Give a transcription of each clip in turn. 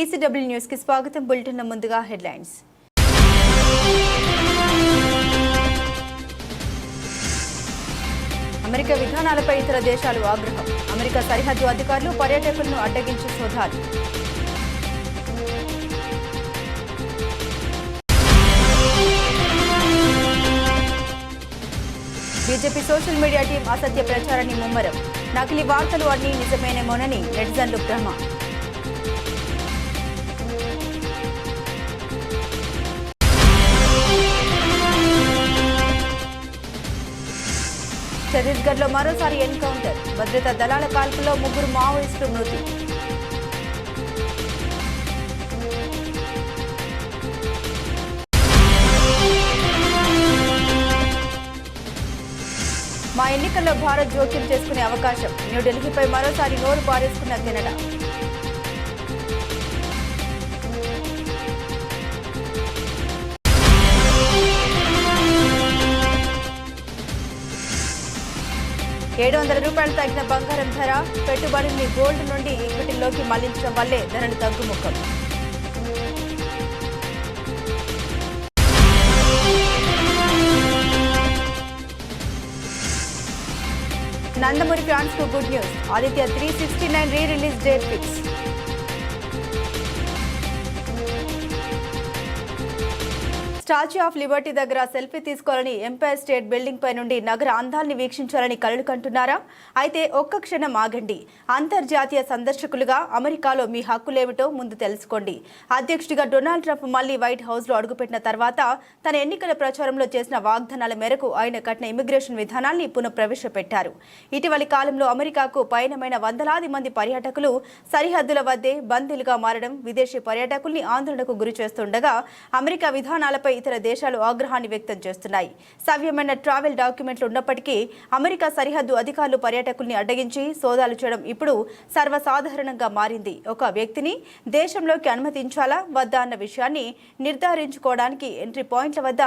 PCW news కి స్వాగతం. Bulletin ముందుగా హెడ్లైన్స్. అమెరికా విధానాలపై ఇతర దేశాలు ఆగ్రహం. అమెరికా సరిహద్దు అధికారులు పర్యాటకులను అడ్డగించి సోదాలు. బీజేపీ సోషల్ మీడియా టీం అసత్య ప్రచారాన్ని ముమ్మరం. నకిలీ వార్తలు అన్నీ నిజమేనేమోనని నెటిజన్లు భ్రమ. ఛత్తీస్గఢ్లో మరోసారి ఎన్కౌంటర్. భద్రతా దళాల కాల్పులో 3 మావోయిస్టులు మృతి. మా ఎన్నికల్లో భారత్ జోక్యం చేసుకునే అవకాశం. న్యూఢిల్లీపై మరోసారి నోరు పారేసుకున్న కెనడా. ₹700 తగ్గిన బంగారం ధర. పెట్టుబడిని గోల్డ్ నుండి ఈక్విటీలోకి మళ్లించడం వల్లే ధరలు తగ్గుముఖం. నందమూరి ఫ్యాన్స్ కు good news. Aditya 369 re release date fix. Statue of Liberty దగ్గర సెల్ఫీ తీసుకోవాలని, ఎంపైర్ స్టేట్ బిల్డింగ్ పై నుండి నగర అందాల్ని వీక్షించాలని కలలు కంటున్నారా? అయితే ఒక్క క్షణం ఆగండి. అంతర్జాతీయ సందర్శకులుగా అమెరికాలో మీ హక్కులేమిటో ముందు తెలుసుకోండి. అధ్యక్షుడిగా డొనాల్డ్ ట్రంప్ మళ్లీ వైట్ హౌస్ లో అడుగుపెట్టిన తర్వాత తన ఎన్నికల ప్రచారంలో చేసిన వాగ్దానాల మేరకు ఆయన కఠిన ఇమిగ్రేషన్ విధానాన్ని పునఃప్రవేశపెట్టారు. ఇటీవలి కాలంలో అమెరికాకు పయనమైన వందలాది మంది పర్యాటకులు సరిహద్దుల వద్దే బందీలుగా మారడం విదేశీ పర్యాటకుల్ని ఆందోళనకు గురి చేస్తుండగా అమెరికా విధానాలపై ఇతర దేశాలు ఆగ్రహాన్ని వ్యక్తం చేస్తున్నాయి. సవ్యమైన ట్రావెల్ డాక్యుమెంట్లు ఉన్నప్పటికీ అమెరికా సరిహద్దు అధికారులు పర్యాటకుల్ని అడ్డగించి సోదాలు చేయడం ఇప్పుడు సర్వసాధారణంగా మారింది. ఒక వ్యక్తిని దేశంలోకి అనుమతించాలా వద్దా అన్న విషయాన్ని నిర్ధారించుకోవడానికి ఎంట్రీ పాయింట్ల వద్ద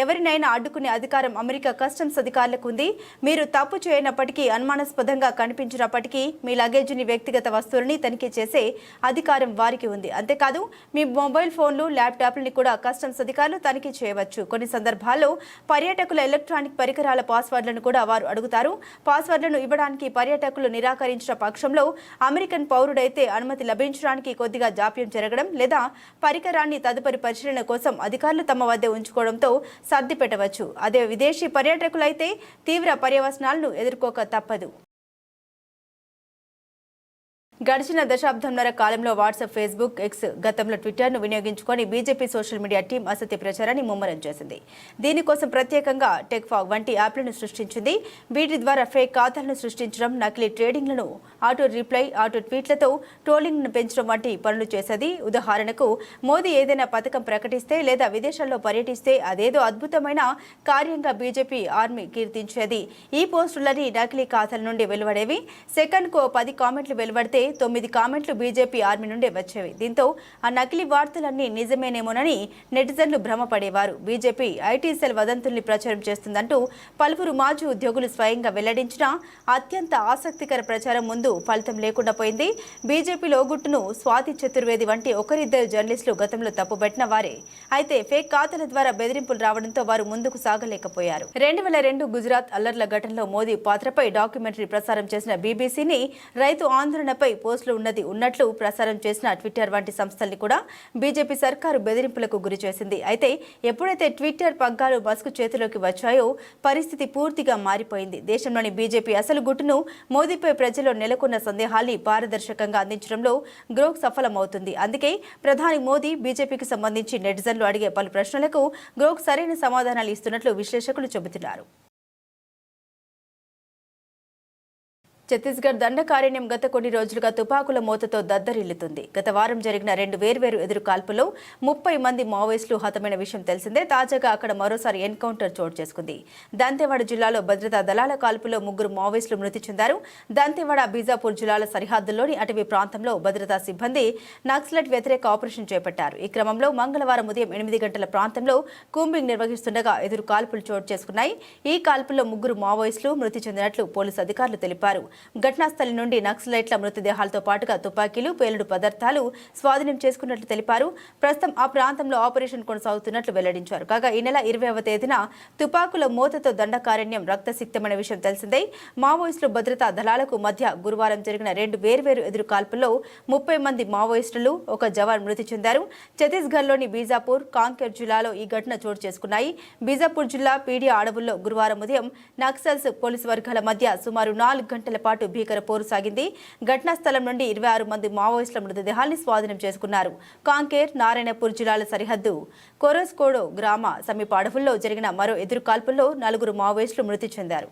ఎవరినైనా అడ్డుకునే అధికారం అమెరికా కస్టమ్స్ అధికారులకు ఉంది. మీరు తప్పు చేయనప్పటికీ, అనుమానాస్పదంగా కనిపించినప్పటికీ మీ లగేజీని, వ్యక్తిగత వస్తువులని తనిఖీ చేసే అధికారం వారికి ఉంది. అంతేకాదు, మీ మొబైల్ ఫోన్లు, ల్యాప్టాప్లని కూడా కస్టమ్స్ అధికారులు తనిఖీ చేయవచ్చు. కొన్ని సందర్భాల్లో పర్యాటకుల ఎలక్ట్రానిక్ పరికరాల పాస్వర్డ్లను కూడా వారు అడుగుతారు. పాస్వర్డ్లను ఇవ్వడానికి పర్యాటకులు నిరాకరించిన పక్షంలో అమెరికన్ పౌరుడైతే అనుమతి లభించడానికి కొద్దిగా జాప్యం జరగడం లేదా పరికరాన్ని తదుపరి పరిశీలన కోసం అధికారులు తమ వద్ద ఉంచుకోవడంతో సర్ది పెట్టవచ్చు. అదే విదేశీ పర్యాటకులైతే తీవ్ర పర్యవసనాలను ఎదుర్కోక తప్పదు. గడిచిన దశాబ్దంన్నర కాలంలో వాట్సాప్, ఫేస్బుక్, ఎక్స్, గతంలో ట్విట్టర్ను వినియోగించుకొని బీజేపీ సోషల్ మీడియా టీం అసత్య ప్రచారాన్ని ముమ్మరం చేసింది. దీనికోసం ప్రత్యేకంగా టెక్ఫాగ్ వంటి యాప్లను సృష్టించింది. వీటి ద్వారా ఫేక్ ఖాతాలను సృష్టించడం, నకిలీ ట్రేడింగ్లను, ఆటో రిప్లై, ఆటో ట్వీట్లతో ట్రోలింగ్ను పెంచడం వంటి పనులు చేసేది. ఉదాహరణకు, మోదీ ఏదైనా పథకం ప్రకటిస్తే లేదా విదేశాల్లో పర్యటిస్తే అదేదో అద్భుతమైన కార్యంగా బీజేపీ ఆర్మీ కీర్తించేది. ఈ పోస్టులని నకిలీ ఖాతాల నుండి వెలువడేవి. సెకండ్కు 10 కామెంట్లు వెలువడితే 9 కామెంట్లు బీజేపీ ఆర్మీ నుండే వచ్చేవి. దీంతో ఆ నకిలీ వార్తలన్నీ నిజమేనేమోనని నెటిజన్లు భ్రమపడేవారు. బీజేపీ ఐటీ సెల్ వదంతుల్ని ప్రచారం చేస్తుందంటూ పలువురు మాజీ ఉద్యోగులు స్వయంగా వెల్లడించిన అత్యంత ఆసక్తికర ప్రచారం ముందు ఫలితం లేకుండా పోయింది. బీజేపీలో గుట్టును స్వాతి చతుర్వేది వంటి ఒకరిద్దరు జర్నలిస్టులు గతంలో తప్పుబట్టిన వారే. అయితే ఫేక్ ఖాతాల ద్వారా బెదిరింపులు రావడంతో వారు ముందుకు సాగలేకపోయారు. 2002 గుజరాత్ అల్లర్ల ఘటనలో మోదీ పాత్రపై డాక్యుమెంటరీ ప్రసారం చేసిన బీబీసీని రైతు ఆందోళనపై పోస్టులు ఉన్నట్లు ప్రసారం చేసిన ట్విట్టర్ వంటి సంస్థల్ని కూడా బీజేపీ సర్కారు బెదిరింపులకు గురి చేసింది. అయితే ఎప్పుడైతే ట్విట్టర్ పగ్గాలు మస్కు చేతిలోకి వచ్చాయో పరిస్థితి పూర్తిగా మారిపోయింది. దేశంలోని బీజేపీ అసలు గుట్టును మోదీపై ప్రజల్లో నెలకొన్న సందేహాల్ని పారదర్శకంగా అందించడంలో గ్రోక్ సఫలమవుతుంది. అందుకే ప్రధాని మోదీ బీజేపీకి సంబంధించి నెటిజన్లు అడిగే పలు ప్రశ్నలకు గ్రోక్ సరైన సమాధానాలు ఇస్తున్నట్లు విశ్లేషకులు చెబుతున్నారు. ఛత్తీస్గఢ్ దండకారణ్యం గత కొన్ని రోజులుగా తుపాకుల మోతతో దద్దరిల్లుతుంది. గత వారం జరిగిన 2 వేర్వేరు ఎదురు కాల్పుల్లో 30 మంది మావోయిస్టులు హతమైన విషయం తెలిసిందే. తాజాగా అక్కడ మరోసారి ఎన్కౌంటర్ చోటు చేసుకుంది. దంతెవాడ జిల్లాలో భద్రతా దళాల కాల్పులో 3 మావోయిస్టులు మృతి చెందారు. దంతెవాడ, బీజాపూర్ జిల్లాల సరిహద్దుల్లోని అటవీ ప్రాంతంలో భద్రతా సిబ్బంది నక్సలైట్ వ్యతిరేక ఆపరేషన్ చేపట్టారు. ఈ క్రమంలో మంగళవారం ఉదయం 8 గంటల ప్రాంతంలో కూంబింగ్ నిర్వహిస్తుండగా ఎదురు కాల్పులు చోటు చేసుకున్నాయి. ఈ కాల్పుల్లో 3 మావోయిస్టులు మృతి చెందినట్లు పోలీసు అధికారులు తెలిపారు. ఘటనా స్థలం నుండి నక్సలైట్ల మృతదేహాలతో పాటుగా తుపాకీలు, పేలుడు పదార్థాలు స్వాధీనం చేసుకున్నట్లు తెలిపారు. ప్రస్తుతం ఆ ప్రాంతంలో ఆపరేషన్ కొనసాగుతున్నట్లు వెల్లడించారు. కాగా ఈ నెల 20వ తేదీన తుపాకుల మోతతో దండకారణ్యం రక్తసిక్తమైన విషయం తెలిసిందే. మావోయిస్టులు భద్రతా దళాలకు మధ్య గురువారం జరిగిన 2 వేర్వేరు ఎదురుకాల్పుల్లో 30 మంది మావోయిస్టులు, 1 జవాన్ మృతి చెందారు. ఛత్తీస్గఢ్లోని బీజాపూర్, కాంకేర్ జిల్లాలో ఈ ఘటన చోటు చేసుకున్నాయి. బీజాపూర్ జిల్లా పీడియా అడవుల్లో గురువారం ఉదయం నక్సల్స్ పోలీసు వర్గాల మధ్య సుమారు 4 గంటల పాటు భీకర పోరు సాగింది. ఘటనా స్థలం నుండి 26 మంది మావోయిస్టుల మృతదేహాల్ని స్వాధీనం చేసుకున్నారు. కాంకేర్, నారాయణపూర్ జిల్లాల సరిహద్దు కొరస్కోడో గ్రామ సమీప అడవుల్లో జరిగిన మరో ఎదురుకాల్పుల్లో 4 మావోయిస్టులు మృతి చెందారు.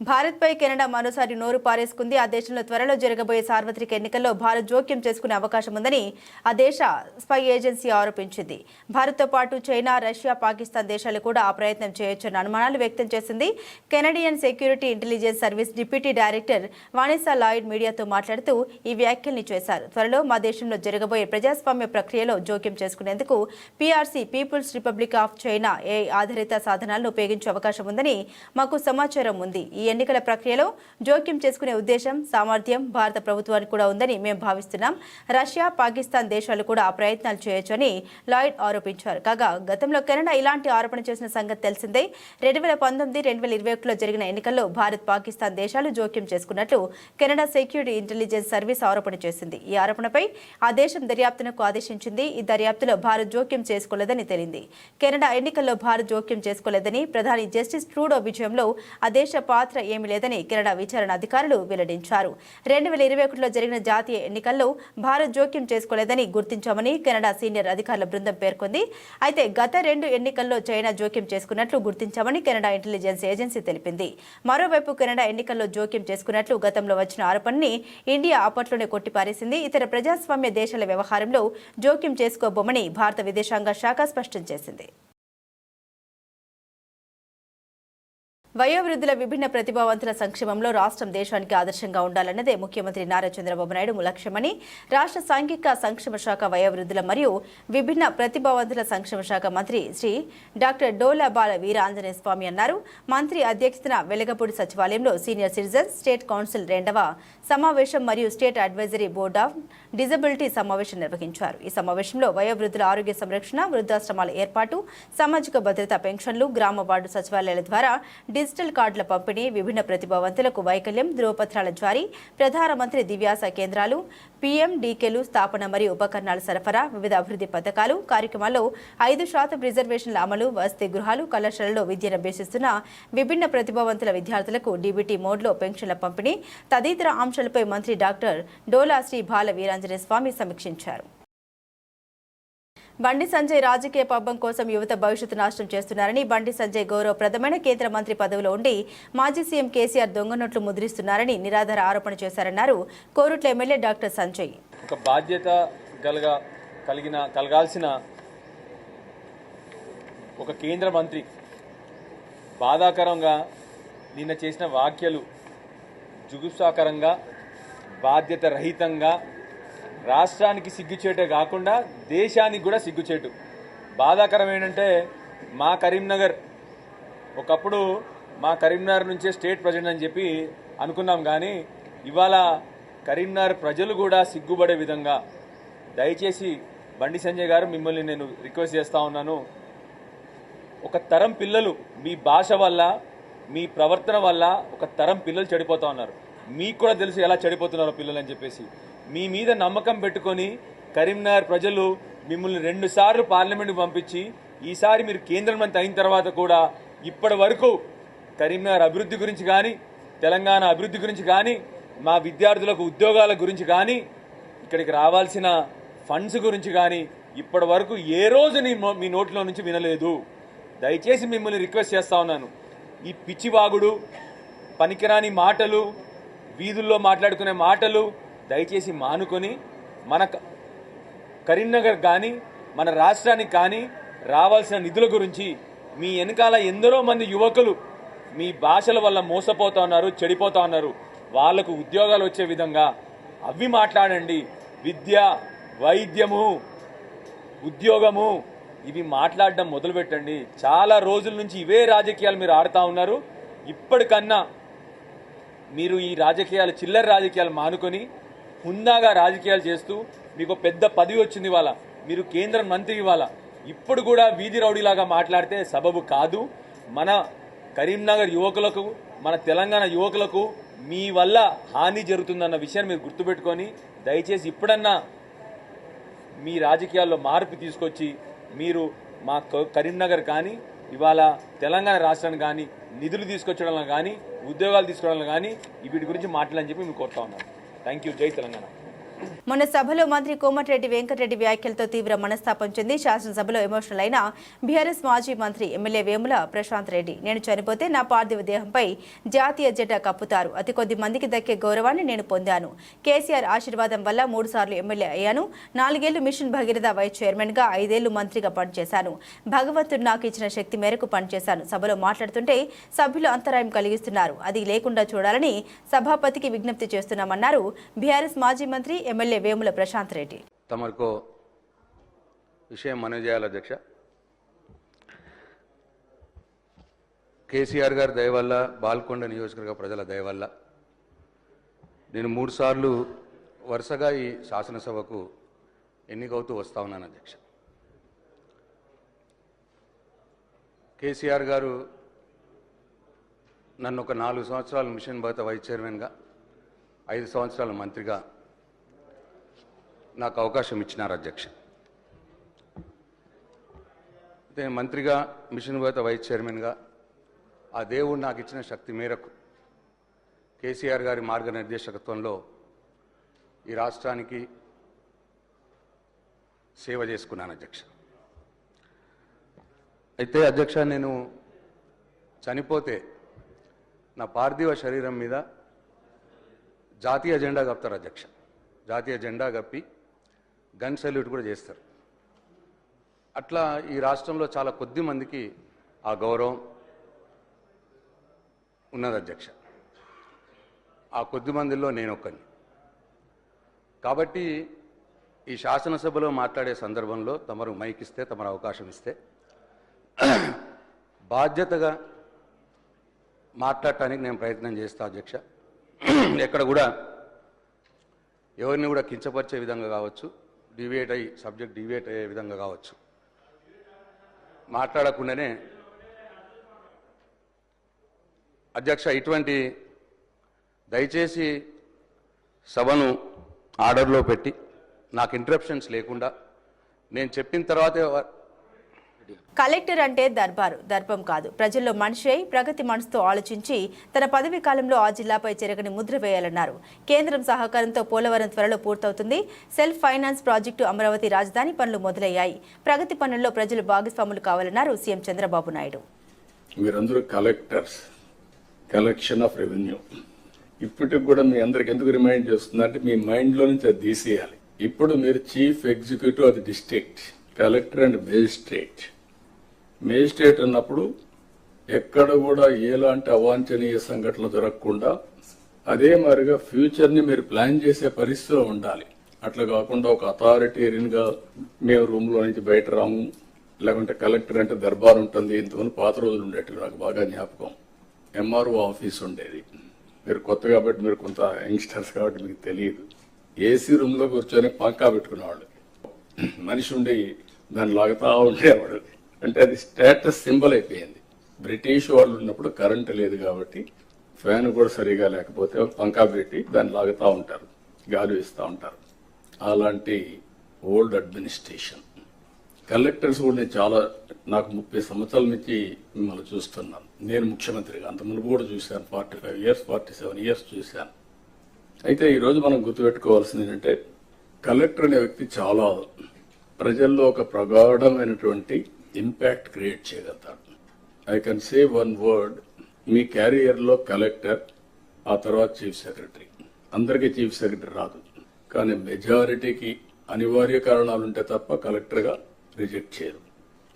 భారత్పై కెనడా మరోసారి నోరు పారేసుకుంది. ఆ దేశంలో త్వరలో జరగబోయే సార్వత్రిక ఎన్నికల్లో భారత్ జోక్యం చేసుకునే అవకాశం ఉందని ఆ దేశ స్పై ఏజెన్సీ ఆరోపించింది. భారత్తో పాటు చైనా, రష్యా, పాకిస్తాన్ దేశాలు కూడా ఆ ప్రయత్నం చేయొచ్చన్న అనుమానాలు వ్యక్తం చేసింది. Canadian security intelligence service deputy director Vanessa Lloyd మీడియాతో మాట్లాడుతూ ఈ వ్యాఖ్యల్ని చేశారు. త్వరలో మా దేశంలో జరగబోయే ప్రజాస్వామ్య ప్రక్రియలో జోక్యం చేసుకునేందుకు PRC, people's republic of China AI ఆధారిత సాధనాలను ఉపయోగించే అవకాశం ఉందని మాకు సమాచారం ఉంది. ఈ ఎన్నికల ప్రక్రియలో జోక్యం చేసుకునే ఉద్దేశం, సామర్థ్యం భారత ప్రభుత్వానికి కూడా ఉందని మేము భావిస్తున్నాం. రష్యా, పాకిస్తాన్ దేశాలు కూడా ఆ ప్రయత్నాలు చేయొచ్చని లాయిడ్ ఆరోపించారు. కాగా గతంలో కెనడా ఇలాంటి ఆరోపణ చేసిన సంగతి తెలిసిందే. 2019, 2021లో జరిగిన ఎన్నికల్లో భారత్, పాకిస్తాన్ దేశాలు జోక్యం చేసుకున్నట్లు కెనడా సెక్యూరిటీ ఇంటెలిజెన్స్ సర్వీస్ ఆరోపణ చేసింది. ఈ ఆరోపణపై ఆ దేశం దర్యాప్తునకు ఆదేశించింది. ఈ దర్యాప్తులో భారత్ జోక్యం చేసుకోలేదని తేలింది. కెనడా ఎన్నికల్లో భారత్ జోక్యం చేసుకోలేదని, ప్రధాని జస్టిస్ ట్రూడో విజయంలో ఆ దేశ పాత్ర ఏమీ లేదని కెనడా విచారణ అధికారులు వెల్లడించారు. 2021లో జరిగిన జాతీయ ఎన్నికల్లో భారత్ జోక్యం చేసుకోలేదని గుర్తించామని కెనడా సీనియర్ అధికారుల బృందం పేర్కొంది. అయితే గత 2 ఎన్నికల్లో చైనా జోక్యం చేసుకున్నట్లు గుర్తించామని కెనడా ఇంటెలిజెన్స్ ఏజెన్సీ తెలిపింది. మరోవైపు కెనడా ఎన్నికల్లో జోక్యం చేసుకున్నట్లు గతంలో వచ్చిన ఆరోపణని ఇండియా అప్పట్లోనే కొట్టిపారేసింది. ఇతర ప్రజాస్వామ్య దేశాల వ్యవహారంలో జోక్యం చేసుకోబోమని భారత విదేశాంగ శాఖ స్పష్టం చేసింది. వయోవృద్ధుల విభిన్న ప్రతిభావంతుల సంక్షేమంలో రాష్ట్రం దేశానికి ఆదర్శంగా ఉండాలన్నదే ముఖ్యమంత్రి నారా చంద్రబాబు నాయుడు లక్ష్యమని రాష్ట్ర సాంఘిక సంక్షేమ శాఖ వయోవృద్ధుల మరియు విభిన్న ప్రతిభావంతుల సంక్షేమ శాఖ మంత్రి శ్రీ డాక్టర్ డోలా బాల వీరాంజనేయ స్వామి అన్నారు. మంత్రి అధ్యక్షతన వెలగపూడి సచివాలయంలో సీనియర్ సిటిజన్స్ స్టేట్ కౌన్సిల్ 2వ సమావేశం మరియు state advisory board of disability సమావేశం నిర్వహించారు. ఈ సమావేశంలో వయోవృద్ధుల ఆరోగ్య సంరక్షణ, వృద్ధాశ్రమాల ఏర్పాటు, సామాజిక భద్రత పెన్షన్లు, గ్రామ వార్డు సచివాలయాల ద్వారా డిజిటల్ కార్డుల పంపిణీ, విభిన్న ప్రతిభావంతులకు వైకల్యం ధృవపత్రాల జారీ, ప్రధానమంత్రి దివ్యాస కేంద్రాలు, పీఎండీకేలు స్థాపన మరియు ఉపకరణాల సరఫరా, వివిధ అభివృద్ధి పథకాలు కార్యక్రమాల్లో 5% రిజర్వేషన్ల అమలు, వసతి గృహాలు, కళాశాలలో విద్యను అభ్యసిస్తున్న విభిన్న ప్రతిభావంతుల విద్యార్థులకు డీబీటీ మోడ్లో పెన్షన్ల పంపిణీ తదితర అంశాలపై మంత్రి డాక్టర్ డోలా శ్రీ బాల వీరాంజనేయ స్వామి సమీక్షించారు. బండి సంజయ్ రాజకీయ పబ్బం కోసం యువత భవిష్యత్తు నాశనం చేస్తున్నారని, బండి సంజయ్ గౌరవప్రదమైన కేంద్ర మంత్రి పదవిలో ఉండి మాజీ సీఎం కేసీఆర్ దొంగ నోట్లు ముద్రిస్తున్నారని నిరాధార ఆరోపణ చేశారన్నారు కోరుట్ల ఎమ్మెల్యే డాక్టర్ సంజయ్. ఒక బాధ్యత కలగాల్సిన ఒక కేంద్ర మంత్రి బాధాకరంగా నిన్న చేసిన వ్యాఖ్యలు జుగుప్సాకరంగా, బాధ్యత రహితంగా, రాష్ట్రానికి సిగ్గుచేటే కాకుండా దేశానికి కూడా సిగ్గుచేటు. బాధాకరం ఏంటంటే మా కరీంనగర్ ఒకప్పుడు మా కరీంనగర్ నుంచే స్టేట్ ప్రెసిడెంట్ అని చెప్పి అనుకున్నాం. కానీ ఇవాళ కరీంనగర్ ప్రజలు కూడా సిగ్గుపడే విధంగా, దయచేసి బండి సంజయ్ గారు మిమ్మల్ని నేను రిక్వెస్ట్ చేస్తూ ఉన్నాను. ఒక తరం పిల్లలు మీ భాష వల్ల, మీ ప్రవర్తన వల్ల ఒక తరం పిల్లలు చెడిపోతూ ఉన్నారు. మీకు కూడా తెలుసు ఎలా చెడిపోతున్నారో పిల్లలు అని చెప్పేసి. మీ మీద నమ్మకం పెట్టుకొని కరీంనగర్ ప్రజలు మిమ్మల్ని 2 సార్లు పార్లమెంట్కి పంపించి ఈసారి మీరు కేంద్ర మంత్రి అయిన తర్వాత కూడా ఇప్పటి వరకు కరీంనగర్ అభివృద్ధి గురించి కానీ, తెలంగాణ అభివృద్ధి గురించి కానీ, మా విద్యార్థులకు ఉద్యోగాల గురించి కానీ, ఇక్కడికి రావాల్సిన ఫండ్స్ గురించి కానీ ఇప్పటి వరకు ఏ రోజు మీ నోట్లో నుంచి వినలేదు. దయచేసి మిమ్మల్ని రిక్వెస్ట్ చేస్తూ ఉన్నాను. ఈ పిచ్చివాగుడు, పనికిరాని మాటలు, వీధుల్లో మాట్లాడుకునే మాటలు దయచేసి మానుకొని మన కరీంనగర్ కానీ మన రాష్ట్రానికి కానీ రావాల్సిన నిధుల గురించి, మీ వెనకాల ఎందరో మంది యువకులు మీ భాషల వల్ల మోసపోతా ఉన్నారు, చెడిపోతా ఉన్నారు, వాళ్లకు ఉద్యోగాలు వచ్చే విధంగా అవి మాట్లాడండి. విద్య, వైద్యము, ఉద్యోగము ఇవి మాట్లాడడం మొదలుపెట్టండి. చాలా రోజుల నుంచి ఇవే రాజకీయాలు మీరు ఆడుతూ ఉన్నారు. ఇప్పటికన్నా మీరు ఈ రాజకీయాలు చిల్లర రాజకీయాలు మానుకొని హుందాగా రాజకీయాలు చేస్తూ మీకు పెద్ద పదవి వచ్చింది ఇవాళ, మీరు కేంద్ర మంత్రి ఇవాళ, ఇప్పుడు కూడా వీధి రౌడీలాగా మాట్లాడితే సబబు కాదు. మన కరీంనగర్ యువకులకు, మన తెలంగాణ యువకులకు మీ వల్ల హాని జరుగుతుందన్న విషయాన్ని మీరు గుర్తుపెట్టుకొని దయచేసి ఇప్పుడన్నా మీ రాజకీయాల్లో మార్పు తీసుకొచ్చి మీరు మా కరీంనగర్ కానీ ఇవాళ తెలంగాణ రాష్ట్రానికి కానీ నిధులు తీసుకొచ్చడంలో కానీ ఉద్యోగాలు తీసుకోవడంలో కానీ వీటి గురించి మాట్లాడని చెప్పి మేము కోరుతా ఉన్నాను. Thank you. జై తెలంగాణ. మొన్న సభలో మంత్రి కోమటిరెడ్డి వెంకటరెడ్డి వ్యాఖ్యలతో తీవ్ర మనస్తాపం చెంది శాసనసభలో ఎమోషనల్ అయిన బీఆర్ఎస్ మాజీ మంత్రి ఎమ్మెల్యే వేముల ప్రశాంత్ రెడ్డి, నేను చనిపోతే నా పార్థివ దేహంపై జాతీయ జెండా కప్పుతారు, అతి కొద్ది మందికి దక్కే గౌరవాన్ని నేను పొందాను, కేసీఆర్ ఆశీర్వాదం వల్ల 3 సార్లు ఎమ్మెల్యే అయ్యాను, 4 ఏళ్లు మిషన్ భగీరథ వైస్ చైర్మన్గా, 5 ఏళ్లు మంత్రిగా పనిచేశాను, భగవంతుడు నాకు ఇచ్చిన శక్తి మేరకు పనిచేశాను. సభలో మాట్లాడుతుంటే సభ్యులు అంతరాయం కలిగిస్తున్నారు, అది లేకుండా చూడాలని సభాపతికి విజ్ఞప్తి చేస్తున్నామన్నారు బీఆర్ఎస్ మాజీ మంత్రి ఎమ్మెల్యే వేముల ప్రశాంత్ రెడ్డి. తమకు విషయం మనవి చేయాలి అధ్యక్ష. కేసీఆర్ గారి దయ వల్ల, బాల్కొండ నియోజకవర్గ ప్రజల దయ వల్ల నేను 3 సార్లు వరుసగా ఈ శాసనసభకు ఎన్నికవుతూ వస్తా ఉన్నాను అధ్యక్ష. కేసీఆర్ గారు నన్ను ఒక 4 సంవత్సరాలు మిషన్ భగీరథ వైస్ చైర్మన్గా, 5 సంవత్సరాల మంత్రిగా నాకు అవకాశం ఇచ్చినారు అధ్యక్ష. నేను మంత్రిగా, మిషన్ భగీరథ వైస్ చైర్మన్గా ఆ దేవుడు నాకు ఇచ్చిన శక్తి మేరకు కేసీఆర్ గారి మార్గనిర్దేశకత్వంలో ఈ రాష్ట్రానికి సేవ చేసుకున్నాను అధ్యక్ష. అయితే అధ్యక్ష, నేను చనిపోతే నా పార్థివ శరీరం మీద జాతీయ జెండా కప్పుతారు అధ్యక్ష. జాతీయ జెండా కప్పి గన్ సెల్యూట్ కూడా చేస్తారు. అట్లా ఈ రాష్ట్రంలో చాలా కొద్ది మందికి ఆ గౌరవం ఉన్నది అధ్యక్ష. ఆ కొద్ది మందిలో నేను ఒక్కని. కాబట్టి ఈ శాసనసభలో మాట్లాడే సందర్భంలో తమరు మైక్ ఇస్తే, తమరు అవకాశం ఇస్తే బాధ్యతగా మాట్లాడటానికి నేను ప్రయత్నం చేస్తా అధ్యక్ష. ఎక్కడ కూడా ఎవరిని కూడా కించపరిచే విధంగా కావచ్చు, సబ్జెక్ట్ డివేట్ అయ్యే విధంగా కావచ్చు మాట్లాడకుండానే అధ్యక్ష, ఇటువంటి దయచేసి సభను ఆర్డర్లో పెట్టి నాకు ఇంటరప్షన్స్ లేకుండా నేను చెప్పిన తర్వాతే. కలెక్టర్ అంటే దర్పం కాదు, ప్రజల్లో మనిషి అయి ప్రగతి మనసుతో ఆలోచించి తన పదవీ కాలంలో ఆ జిల్లాపై చెరగని ముద్ర వేయాలన్నారు. కేంద్రం సహకారంతో పోలవరం త్వరలో పూర్తవుతుంది. సెల్ఫ్ ఫైనాన్స్ ప్రాజెక్టు, అమరావతి రాజధాని పనులు మొదలయ్యాయి. ప్రగతి పనుల్లో ప్రజలు భాగస్వాములు కావాలన్నారు సీఎం చంద్రబాబు నాయుడు. మీరందరూ కలెక్టర్స్, కలెక్షన్ ఆఫ్ రెవెన్యూ. ఇప్పటికి కూడా మీ అందరికి ఎందుకు రిమైండ్ చేస్తుందంటే మీ మైండ్ లో నుంచి అది తీసేయాలి. ఇప్పుడు మీరు chief executive of the district, collector and magistrate. Magistrate అన్నప్పుడు ఎక్కడ కూడా ఎలాంటి అవాంఛనీయ సంఘటనలు జరగకుండా అదే మాదిరిగా ఫ్యూచర్ ని మీరు ప్లాన్ చేసే పరిస్థితిలో ఉండాలి. అట్లా కాకుండా ఒక అథారిటేరియన్ గా మేము రూమ్ లో నుంచి బయట రాము, లేకుంటే కలెక్టర్ అంటే దర్బార్ ఉంటుంది. ఇంతకుముందు పాత రోజులు ఉండేవి, నాకు బాగా జ్ఞాపకం. ఎంఆర్ఓ ఆఫీస్ ఉండేది. మీరు కొత్త కాబట్టి, మీరు కొంత యంగ్స్టర్స్ కాబట్టి మీకు తెలియదు. ఏసీ రూమ్ లో కూర్చొని పంకా పెట్టుకునేవాళ్ళు, మనిషి ఉండి దాన్ని లాగుతా ఉండేవాడు. అంటే అది స్టేటస్ సింబల్ అయిపోయింది. బ్రిటిష్ వాళ్ళు ఉన్నప్పుడు కరెంటు లేదు కాబట్టి ఫ్యాన్ కూడా సరిగా లేకపోతే పంకా పెట్టి దాన్ని లాగుతా ఉంటారు, గాలి ఇస్తూ ఉంటారు. అలాంటి ఓల్డ్ అడ్మినిస్ట్రేషన్. కలెక్టర్స్ కూడా నేను నాకు 30 సంవత్సరాల నుంచి మిమ్మల్ని చూస్తున్నాను. నేను ముఖ్యమంత్రిగా అంత మునుపు కూడా చూశాను. 45 years 47 years చూశాను. అయితే ఈరోజు మనం గుర్తుపెట్టుకోవాల్సింది ఏంటంటే, కలెక్టర్ అనే వ్యక్తి చాలా ప్రజల్లో ఒక ప్రగాఢమైనటువంటి ఇంపాక్ట్ క్రియేట్ చేయగలుగుతాడు. I can say one word, me carrier లో కలెక్టర్, ఆ తర్వాత చీఫ్ సెక్రటరీ. అందరికీ చీఫ్ సెక్రటరీ రాదు, కానీ మెజారిటీకి అనివార్య కారణాలుంటే తప్ప కలెక్టర్ గా రిజెక్ట్ చేయరు.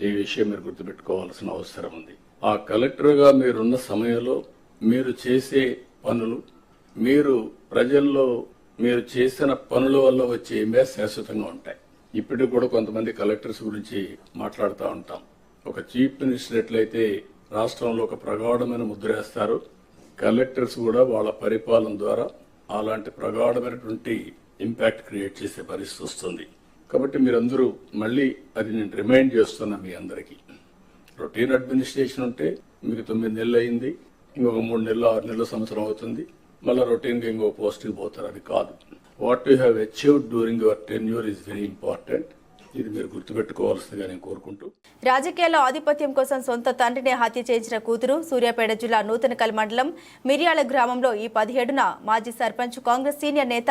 ఈ విషయం మీరు గుర్తుపెట్టుకోవాల్సిన అవసరం ఉంది. ఆ కలెక్టర్ గా మీరున్న సమయంలో మీరు చేసే పనులు, మీరు ప్రజల్లో మీరు చేసిన పనుల వల్ల వచ్చే ఇంపాక్ట్ శాశ్వతంగా ఉంటాయి. ఇప్పటికి కూడా కొంతమంది కలెక్టర్స్ గురించి మాట్లాడుతూ ఉంటాం. ఒక చీఫ్ మినిస్టర్ ఎట్లయితే రాష్ట్రంలో ఒక ప్రగాఢమైన ముద్ర వేస్తారు, కలెక్టర్స్ కూడా వాళ్ళ పరిపాలన ద్వారా అలాంటి ప్రగాఢమైనటువంటి ఇంపాక్ట్ క్రియేట్ చేసే పరిస్థితి వస్తుంది. కాబట్టి మీరందరూ మళ్ళీ అది నేను రిమైండ్ చేస్తున్నా మీ అందరికీ. రొటీన్ అడ్మినిస్ట్రేషన్ ఉంటే మీకు 9 నెలలు అయింది, ఇంకొక 3 నెలలు 6 నెలలు సంవత్సరం అవుతుంది, మళ్ళీ రొటీన్గా ఇంకొక పోస్టింగ్ పోతారు. అది కాదు. What you have achieved during your tenure is very important. ఇది మీరు గుర్తుపెట్టుకోవాల్సిందిగా నేను కోరుకుంటూ, రాజకీయాల్లో ఆధిపత్యం కోసం సొంత తండ్రిని హత్య చేయించిన కూతురు సూర్యాపేట జిల్లా నూతనకల్ మండలం మిర్యాల గ్రామంలో ఈ 17న మాజీ సర్పంచ్ కాంగ్రెస్ సీనియర్ నేత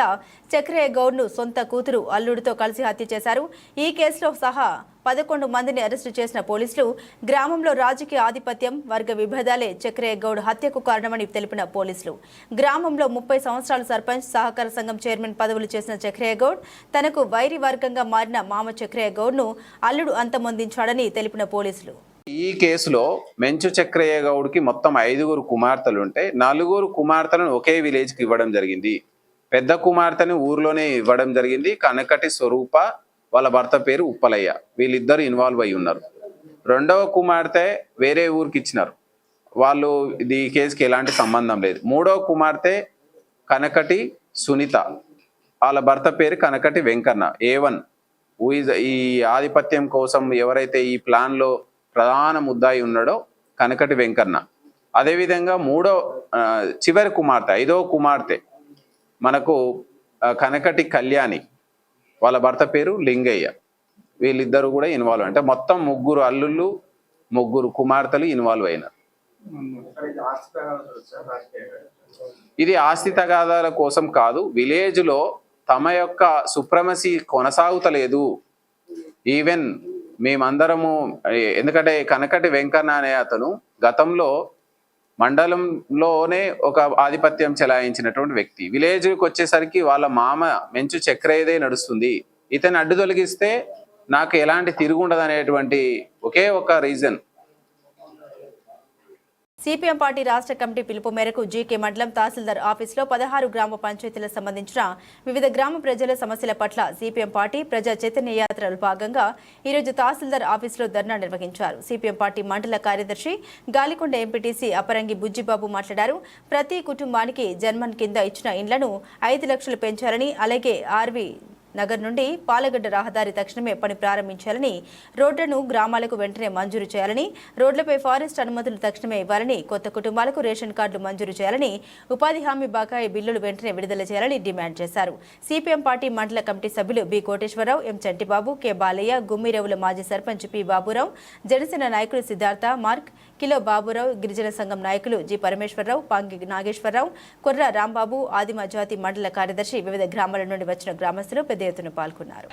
చక్రయ్య గౌడ్ను సొంత కూతురు అల్లుడితో కలిసి హత్య చేశారు. ఈ కేసులో సహా 11 మందిని అరెస్టు చేసిన పోలీసులు గ్రామంలో రాజకీయ ఆధిపత్యం, వర్గ విభేదాలే చక్రయ్య గౌడ్ హత్యకు కారణమని తెలిపిన పోలీసులు గ్రామంలో 30 సంవత్సరాల సర్పంచ్, సహకార సంఘం చైర్మన్ పదవులు చేసిన చక్రయ్య గౌడ్ తనకు వైరి వర్గంగా మారిన మామ చక్రయ్య గౌడ్ను అల్లుడు అంతమొందించాడని తెలిపిన పోలీసులు. ఈ కేసులో మెంచు చక్రయ్య గౌడ్కి మొత్తం 5 కుమార్తెలుంటే 4 కుమార్తెలను ఒకే విలేజ్కి ఇవ్వడం జరిగింది. పెద్ద కుమార్తెని ఊర్లోనే ఇవ్వడం జరిగింది. కనకటి స్వరూప, వాళ్ళ భర్త పేరు ఉప్పలయ్య, వీళ్ళిద్దరు ఇన్వాల్వ్ అయి ఉన్నారు. రెండవ కుమార్తె వేరే ఊరికి ఇచ్చినారు, వాళ్ళు ఈ కేసుకి ఎలాంటి సంబంధం లేదు. మూడవ కుమార్తె కనకటి సునీత, వాళ్ళ భర్త పేరు కనకటి వెంకన్న. A1 ఈ ఆధిపత్యం కోసం ఎవరైతే ఈ ప్లాన్లో ప్రధాన ముద్దాయి ఉన్నాడో కనకటి వెంకన్న. అదేవిధంగా చివరి కుమార్తె 5వ కుమార్తె మనకు కనకటి కళ్యాణి, వాళ్ళ భర్త పేరు లింగయ్య. వీళ్ళిద్దరు కూడా ఇన్వాల్వ్, అంటే మొత్తం 3 అల్లుళ్ళు 3 కుమార్తెలు ఇన్వాల్వ్ అయినారు. ఇది ఆస్తి తగాదాల కోసం కాదు, విలేజ్లో తమ యొక్క సుప్రమసీ కొనసాగుతలేదు. ఈవెన్ మేమందరము, ఎందుకంటే కనకటి వెంకన్న అనే అతను గతంలో మండలంలోనే ఒక ఆధిపత్యం చెలాయించినటువంటి వ్యక్తి. విలేజ్కి వచ్చేసరికి వాళ్ళ మామ మెంచు చక్రయ్యదే నడుస్తుంది. ఇతను అడ్డు తొలగిస్తే నాకు ఎలాంటి తిరుగుండదు అనేటువంటి ఒకే ఒక రీజన్. సిపిఎం పార్టీ రాష్ట్ర కమిటీ పిలుపు మేరకు జీకే మండలం తహసీల్దార్ ఆఫీసులో 16 గ్రామ పంచాయతీలకు సంబంధించిన వివిధ గ్రామ ప్రజల సమస్యల పట్ల సిపిఎం పార్టీ ప్రజా చైతన్య యాత్రలో భాగంగా ఈరోజు తహసీల్దార్ ఆఫీసులో ధర్నా నిర్వహించారు. సిపిఎం పార్టీ మండల కార్యదర్శి గాలికొండ ఎంపీటీసీ అపరంగి బుజ్జిబాబు మాట్లాడారు. ప్రతి కుటుంబానికి జన్మన్ కింద ఇచ్చిన ఇండ్లను 5 లక్షలు పెంచాలని, అలాగే ఆర్వి నగర్ నుండి పాలగడ్డ రహదారి తక్షణమే పని ప్రారంభించాలని, రోడ్లను గ్రామాలకు వెంటనే మంజూరు చేయాలని, రోడ్లపై ఫారెస్ట్ అనుమతులు తక్షణమే ఇవ్వాలని, కొత్త కుటుంబాలకు రేషన్ కార్డులు మంజూరు చేయాలని, ఉపాధి హామీ బకాయి బిల్లులు వెంటనే విడుదల చేయాలని డిమాండ్ చేశారు. సిపిఎం పార్టీ మండల కమిటీ సభ్యులు బి కోటేశ్వరరావు, ఎం చంటిబాబు, కె బాలయ్య, గుమ్మిరేవుల మాజీ సర్పంచ్ పి బాబురావు, జనసేన నాయకులు సిద్ధార్థ, మార్క్, కిలో బాబురావు, గిరిజన సంఘం నాయకులు జి పరమేశ్వరరావు, పాంగి నాగేశ్వరరావు, కొర్ర రాంబాబు, ఆదిమ జాతి మండల కార్యదర్శి, వివిధ గ్రామాల నుండి వచ్చిన గ్రామస్తులు పెద్ద ఎత్తున పాల్గొన్నారు.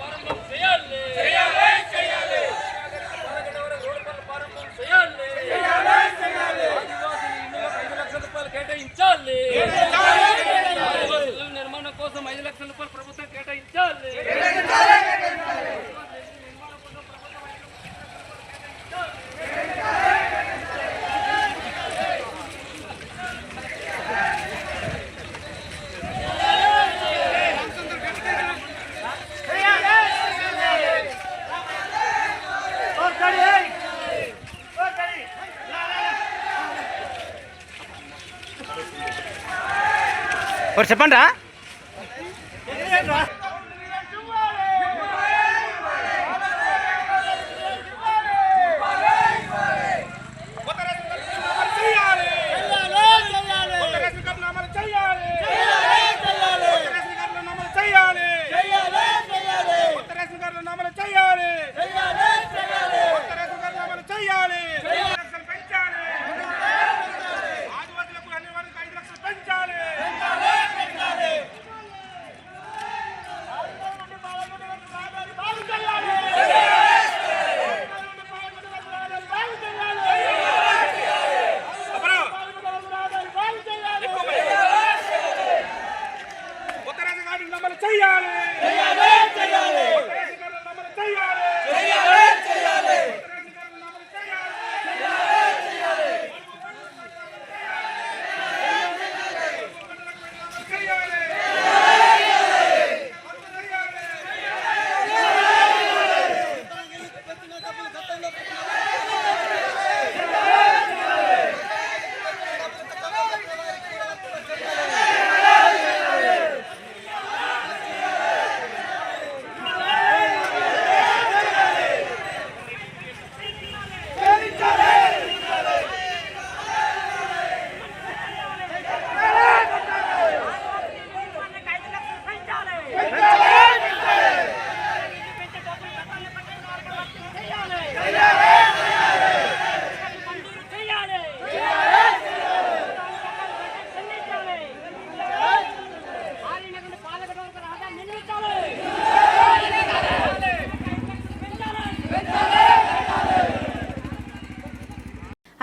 నిర్మాణం కోసం 5 లక్షల రూపాయలు ప్రభుత్వం కేటాయించాలి. చెప్పండి రా.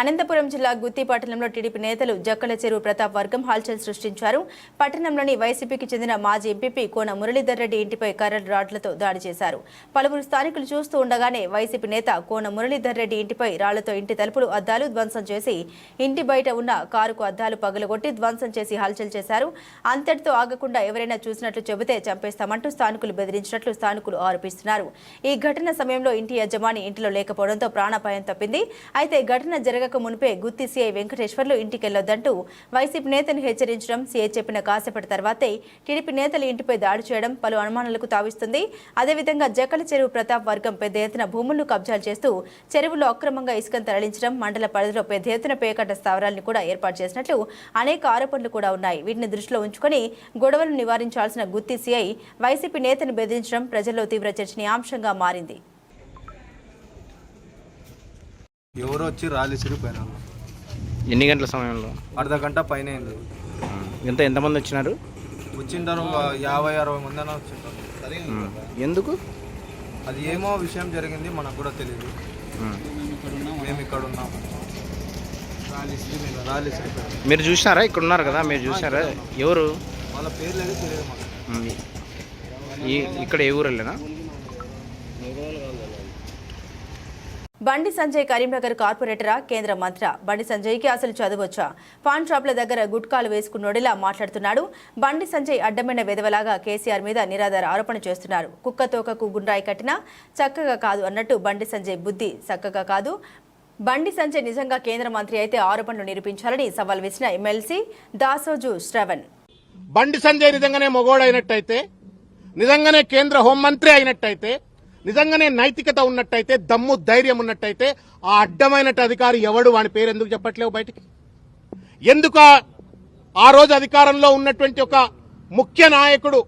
అనంతపురం జిల్లా గుత్తి పట్టణంలో టీడీపీ నేతలు జక్కల చెరువు ప్రతాప్ వర్గం హల్చల్ సృష్టించారు. పట్టణంలోని వైసీపీకి చెందిన మాజీ ఎంపీ కోన మురళీధర్ రెడ్డి ఇంటిపై కర్రల రాడ్లతో దాడి చేశారు. పలువురు స్థానికులు చూస్తూ ఉండగానే వైసీపీ నేత కోన మురళీధర్ రెడ్డి ఇంటిపై రాళ్లతో ఇంటి తలుపులు అద్దాలు ధ్వంసం చేసి ఇంటి బయట ఉన్న కారుకు అద్దాలు పగలగొట్టి ధ్వంసం చేసి హల్చల్ చేశారు. అంతటితో ఆగకుండా ఎవరైనా చూసినట్లు చెబితే చంపేస్తామంటూ స్థానికులు బెదిరించినట్లు స్థానికులు ఆరోపిస్తున్నారు. ఈ ఘటన సమయంలో ఇంటి యజమాని ఇంటిలో లేకపోవడంతో ప్రాణాపాయం తప్పింది. అయితే ఘటన జరగక మునిపే గుత్తి సీఐ వెంకటేశ్వర్లు ఇంటికెళ్లొద్దంటూ వైసీపీ నేతను హెచ్చరించడం, సీఐ చెప్పిన కాసేపటి తర్వాతే టీడీపీ నేతలు ఇంటిపై దాడి చేయడం పలు అనుమానాలకు తావిస్తుంది. అదేవిధంగా జక్కల చెరువు ప్రతాప్ వర్గం పెద్ద ఎత్తున భూములను కబ్జాలు చేస్తూ చెరువులో అక్రమంగా ఇసుకను తరలించడం, మండల పరిధిలో పెద్ద ఎత్తున పేకట్ట స్థావరాలను కూడా ఏర్పాటు చేసినట్లు అనేక ఆరోపణలు కూడా ఉన్నాయి. వీటిని దృష్టిలో ఉంచుకొని గొడవలను నివారించాల్సిన గుత్తి సీఐ వైసీపీ నేతను బెదిరించడం ప్రజల్లో తీవ్ర చర్చనీయాంశంగా మారింది. ఎవరో వచ్చి రాలేసిరు పైన. ఎన్ని గంటల సమయంలో? అర్ధ గంట పైన అయింది. ఎంతమంది వచ్చినారు? వచ్చింటారు 50-60 మంది అన్న వచ్చింటారు. ఎందుకు? అది ఏమో విషయం జరిగింది, మనకు కూడా తెలియదు. మేము ఇక్కడ ఉన్నాం. రాలేసిరు మీరు చూసినారా? ఇక్కడ ఉన్నారు కదా, మీరు చూసినారా? ఎవరు వాళ్ళ పేర్లు ఏదో తెలియదు మాకు. ఇక్కడ ఏ ఊరు వెళ్ళినా? బండి సంజయ్ కరీంనగర్ కార్పొరేటరా, కేంద్ర మంత్రా? బండి సంజయ్కి అసలు చదవచ్చా? పాన్ షాప్ల దగ్గర గుట్కాలు వేసుకున్నోడిలా మాట్లాడుతున్నాడు. బండి సంజయ్ అడ్డమైన వెధవలాగా కేసీఆర్ మీద నిరాధార ఆరోపణ చేస్తున్నారు. కుక్క తోకకు గుండ్రాయి కట్టినా చక్కగా కాదు అన్నట్టు బండి సంజయ్ బుద్ధి చక్కగా కాదు. బండి సంజయ్ నిజంగా కేంద్ర మంత్రి అయితే ఆరోపణలు నిరూపించాలని సవాల్ విసిన ఎమ్మెల్సీ దాసోజు శ్రవణ్. బండి సంజయ్ నిజంగానే మొగోడైనట్టయితే, నిజంగానే కేంద్ర హోంమంత్రి అయినట్టయితే, నిజంగానే నైతికత ఉన్నట్టయితే, దమ్ము ధైర్యం ఉన్నట్టయితే ఆ అడ్డమైన అధికారి ఎవడు? వాని పేరు ఎందుకు చెప్పట్లేవు బయటికి? ఎందుకు ఆ రోజు అధికారంలో ఉన్నటువంటి ఒక ముఖ్య నాయకుడు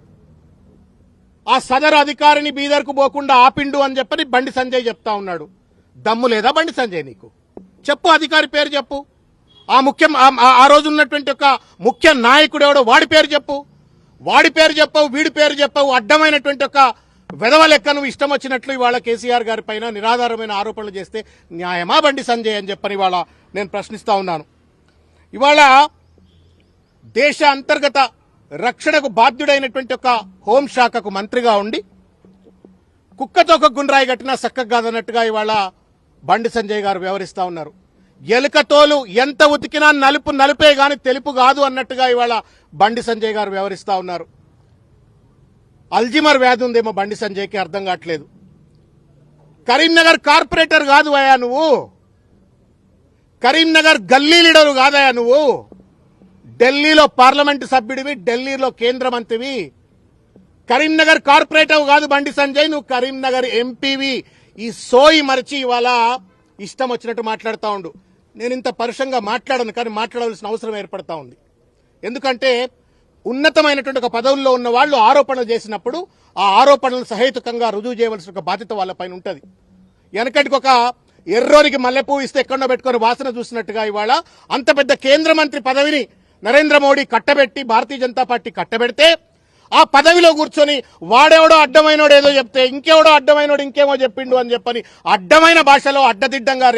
ఆ సదరు అధికారిని బీదర్కు పోకుండా ఆపిండు అని చెప్పని బండి సంజయ్ చెప్తా ఉన్నాడు. దమ్ము లేదా బండి సంజయ్ నీకు? చెప్పు, అధికారి పేరు చెప్పు. ఆ రోజు ఉన్నటువంటి ఒక ముఖ్య నాయకుడు ఎవడో వాడి పేరు చెప్పు. వాడి పేరు చెప్పవు, వీడి పేరు చెప్పవు. అడ్డమైనటువంటి ఒక వెధవ లెక్క నువ్వు ఇష్టం వచ్చినట్లు ఇవాళ కేసీఆర్ గారి పైన నిరాధారమైన ఆరోపణలు చేస్తే న్యాయమా బండి సంజయ్ అని చెప్పని ఇవాళ నేను ప్రశ్నిస్తా ఉన్నాను. ఇవాళ దేశ అంతర్గత రక్షణకు బాధ్యుడైనటువంటి ఒక హోంశాఖకు మంత్రిగా ఉండి కుక్కతో ఒక గుండ్రాయి కట్టినా చక్కగా కాదన్నట్టుగా ఇవాళ బండి సంజయ్ గారు వ్యవహరిస్తా ఉన్నారు. ఎలుకతోలు ఎంత ఉతికినా నలుపు నలుపే గాని తెలుపు కాదు అన్నట్టుగా ఇవాళ బండి సంజయ్ గారు వ్యవహరిస్తా ఉన్నారు. అల్జిమర్ వ్యాధి ఉందేమో బండి సంజయ్కి, అర్థం కావట్లేదు. కరీంనగర్ కార్పొరేటర్ కాదు అయ్యా నువ్వు, కరీంనగర్ గల్లీ లీడరు కాదయా నువ్వు. ఢిల్లీలో పార్లమెంటు సభ్యుడివి, ఢిల్లీలో కేంద్ర మంత్రివి. కరీంనగర్ కార్పొరేటర్ కాదు బండి సంజయ్, నువ్వు కరీంనగర్ ఎంపీవి. ఈ సోయి మరిచి ఇవాళ ఇష్టం వచ్చినట్టు మాట్లాడుతూ ఉండు. నేను ఇంత పరుషంగా మాట్లాడను, కానీ మాట్లాడవలసిన అవసరం ఏర్పడతా ఉంది. ఎందుకంటే ఉన్నతమైనటువంటి ఒక పదవుల్లో ఉన్న వాళ్ళు ఆరోపణలు చేసినప్పుడు ఆ ఆరోపణలు సహేతుకంగా రుజువు చేయవలసిన ఒక బాధ్యత వాళ్ళపైన ఉంటుంది. వెనకటికి ఒక ఎర్రోనికి మల్లెపూ ఇస్తే ఎక్కడో పెట్టుకుని వాసన చూసినట్టుగా ఇవాళ అంత పెద్ద కేంద్ర మంత్రి పదవిని నరేంద్ర మోడీ కట్టబెట్టి, భారతీయ జనతా పార్టీ కట్టబెడితే ఆ పదవిలో కూర్చొని వాడెవడో అడ్డమైనోడు ఏదో చెప్తే ఇంకెవడో అడ్డమైనోడు ఇంకేమో చెప్పిండు అని చెప్పని అడ్డమైన భాషలో అడ్డదిడ్డంగా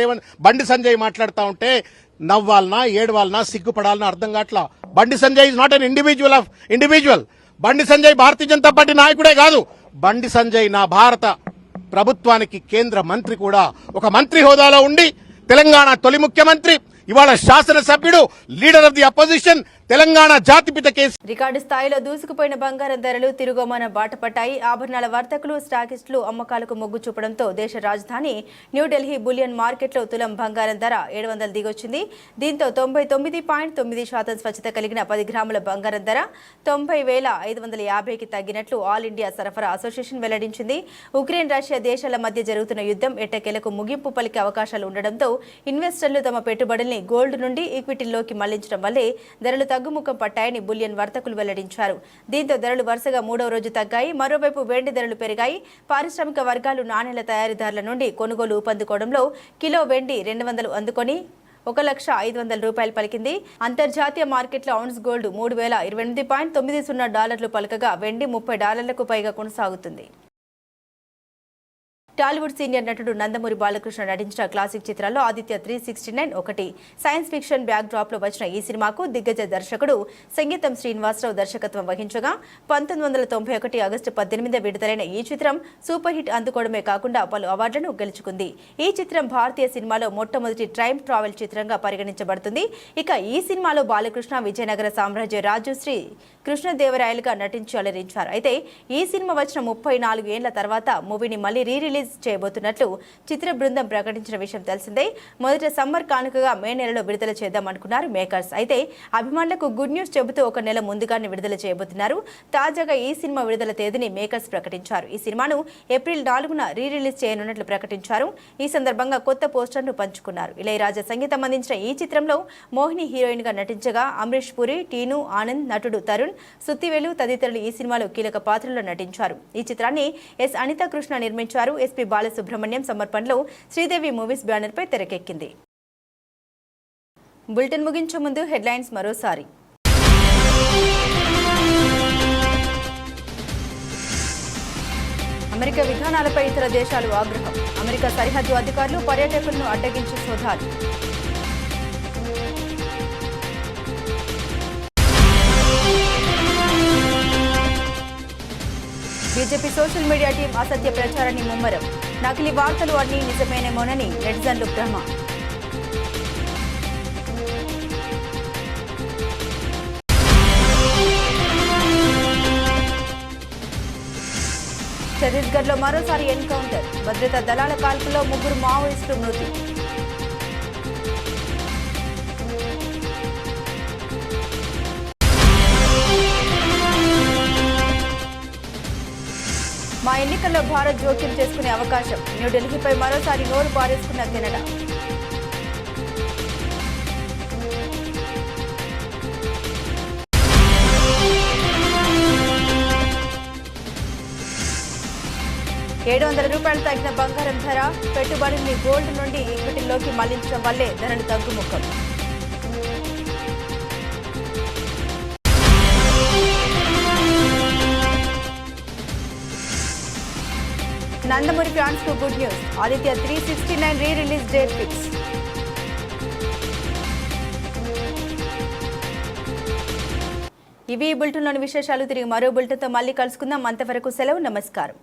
బండి సంజయ్ మాట్లాడుతూ ఉంటే నవ్వాలనా, ఏడవాలనా, సిగ్గుపడాలనా అర్థం కావట్లా. Bandi Sanjay is not an individual. Bandi Sanjay Bharatiya Janata party నాయకుడే కాదు. బండి సంజయ్ నా భారత ప్రభుత్వానికి కేంద్ర మంత్రి కూడా. ఒక మంత్రి హోదాలో ఉండి తెలంగాణ తొలి ముఖ్యమంత్రి, ఇవాళ శాసనసభ్యుడు, leader of the opposition, Telangana జాతిపిత కేసు. రికార్డు స్థాయిలో దూసుకుపోయిన బంగారం ధరలు తిరుగుమాన బాట పట్టాయి. ఆభరణాల వర్తకులు, స్టాకిస్టులు అమ్మకాలకు మొగ్గు చూపడంతో దేశ రాజధాని న్యూఢిల్లీ బులియన్ మార్కెట్లో తులం బంగారం ధర 700 దిగొచ్చింది. దీంతో 99.9% స్వచ్ఛత కలిగిన 10 గ్రాముల బంగారం ధర 90,550కి తగ్గినట్లు ఆల్ ఇండియా సరఫరా అసోసియేషన్ వెల్లడించింది. ఉక్రెయిన్, రష్యా దేశాల మధ్య జరుగుతున్న యుద్ధం ఎట్టకేలకు ముగింపు పలికే అవకాశాలు ఉండడంతో ఇన్వెస్టర్లు తమ పెట్టుబడుల్ని గోల్డ్ నుండి ఈక్విటీల్లోకి మళ్లించడం వల్లే ధరలు తగ్గుముఖం పట్టాయని బులియన్ వర్తకులు వెల్లడించారు. దీంతో ధరలు వరుసగా 3వ రోజు తగ్గాయి. మరోవైపు వెండి ధరలు పెరిగాయి. పారిశ్రామిక వర్గాలు నాణేల తయారీదారుల నుండి కొనుగోలు ఊపందుకోవడంలో కిలో వెండి 200 అందుకొని 1,05,000 రూపాయలు పలికింది. అంతర్జాతీయ మార్కెట్లో ఔన్స్ గోల్డ్ $3,028.90 పలకగా వెండి $30కు పైగా కొనసాగుతుంది. టాలీవుడ్ సీనియర్ నటుడు నందమూరి బాలకృష్ణ నటించిన క్లాసిక్ చిత్రాల్లో ఆదిత్య 369 ఒకటి. సైన్స్ ఫిక్షన్ బ్యాక్ డ్రాప్ లో వచ్చిన ఈ సినిమాకు దిగ్గజ దర్శకుడు సంగీతం శ్రీనివాసరావు దర్శకత్వం వహించగా 1991 ఆగస్టు 18 విడుదలైన ఈ చిత్రం సూపర్ హిట్ అందుకోవడమే కాకుండా పలు అవార్డులను గెలుచుకుంది. ఈ చిత్రం భారతీయ సినిమాలో మొట్టమొదటి టైమ్ ట్రావెల్ చిత్రంగా పరిగణించబడుతుంది. ఇక ఈ సినిమాలో బాలకృష్ణ విజయనగర సామ్రాజ్య రాజు శ్రీ కృష్ణదేవరాయలుగా నటించి అలరించారు. అయితే ఈ సినిమా వచ్చిన 34 ఏళ్ల తర్వాత మూవీని మళ్లీ రిలీజ్ చేయబోతున్నట్లు చిత్ర బృందం ప్రకటించిన విషయం తెలిసిందే. మొదట సమ్మర్ కానుకగా మే నెలలో విడుదల చేద్దామనుకున్నారు మేకర్స్. అయితే అభిమానులకు గుడ్ న్యూస్ చెబుతూ ఒక నెల ముందుగానే విడుదల చేయబోతున్నారు. తాజాగా ఈ సినిమా విడుదల తేదీని మేకర్స్ ప్రకటించారు. ఈ సినిమాను ఏప్రిల్ 4న రిలీజ్ చేయనున్నట్లు ప్రకటించారు. ఈ సందర్భంగా కొత్త పోస్టర్ను పంచుకున్నారు. ఇళయరాజా సంగీతం అందించిన ఈ చిత్రంలో మోహిని హీరోయిన్ గా నటించగా అమరీష్ పురి, టీను, ఆనంద్, నటుడు తరుణ్, సుత్తివేలు తదితరులు ఈ సినిమాలో కీలక పాత్రల్లో నటించారు. ఈ చిత్రాన్ని ఎస్ అనితా కృష్ణ నిర్మించారు. ఎస్పీ బాలసుబ్రహ్మణ్యం సమర్పణలో శ్రీదేవి మూవీస్ బ్యానర్ పై తెరకెక్కింది. బులెటిన్ ముగించే ముందు హెడ్లైన్స్ మరోసారి. అమెరికా విధానాలపై ఇతర దేశాలు ఆగ్రహం. అమెరికా సరిహద్దు అధికారులు పర్యాటకులను అడ్డగించి సోదాలు. బీజేపీ సోషల్ మీడియా టీం అసత్య ప్రచారాన్ని ముమ్మరం. నకిలీ వార్తలు అన్నీ నిజమేనేమోనని నెటిజన్లు భ్రమ. ఛత్తీస్గఢ్లో మరోసారి ఎన్కౌంటర్. భద్రతా దళాల కాల్పుల్లో 3 మావోయిస్టులు మృతి. మా ఎన్నికల్లో భారత్ జోక్యం చేసుకునే అవకాశం. న్యూఢిల్లీపై మరోసారి నోరు పారేసుకున్న కెనడా. $700 తగ్గిన బంగారం ధర. పెట్టుబడుల్ని గోల్డ్ నుండి ఈక్విటీలోకి మళ్లించడం వల్లే ధరలు తగ్గుముఖం. నందమూరి ఫ్యాన్స్ కు good news. Aditya 369 release date fix. ఇవి బులెటిన్లోని విశేషాలు. తిరిగి మరో బులెటిన్తో మళ్ళీ కలుసుకుందాం. అంతవరకు సెలవు. నమస్కారం.